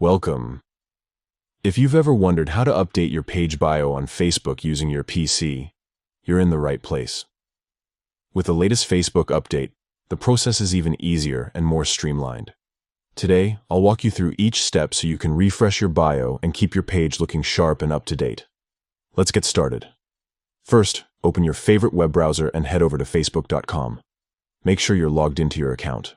Welcome. If you've ever wondered how to update your page bio on Facebook using your PC, you're in the right place. With the latest Facebook update, the process is even easier and more streamlined. Today, I'll walk you through each step so you can refresh your bio and keep your page looking sharp and up to date. Let's get started. First, open your favorite web browser and head over to facebook.com. Make sure you're logged into your account.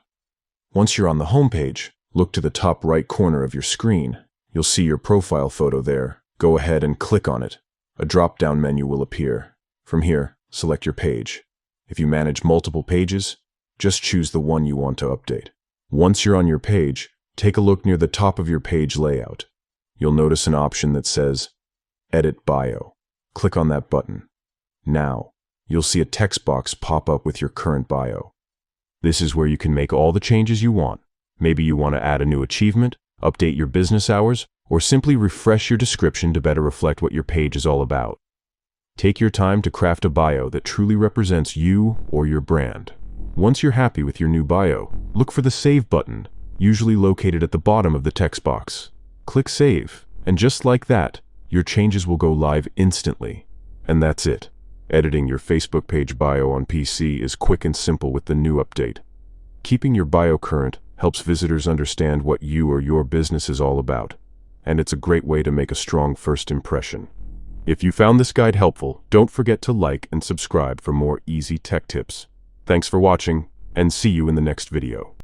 Once you're on the home page, look to the top right corner of your screen. You'll see your profile photo there. Go ahead and click on it. A drop-down menu will appear. From here, select your page. If you manage multiple pages, just choose the one you want to update. Once you're on your page, take a look near the top of your page layout. You'll notice an option that says, Edit Bio. Click on that button. Now, you'll see a text box pop up with your current bio. This is where you can make all the changes you want. Maybe you want to add a new achievement, update your business hours, or simply refresh your description to better reflect what your page is all about. Take your time to craft a bio that truly represents you or your brand. Once you're happy with your new bio, look for the Save button, usually located at the bottom of the text box. Click Save, and just like that, your changes will go live instantly. And that's it. Editing your Facebook page bio on PC is quick and simple with the new update. Keeping your bio current helps visitors understand what you or your business is all about, and it's a great way to make a strong first impression. If you found this guide helpful, don't forget to like and subscribe for more easy tech tips. Thanks for watching, and see you in the next video.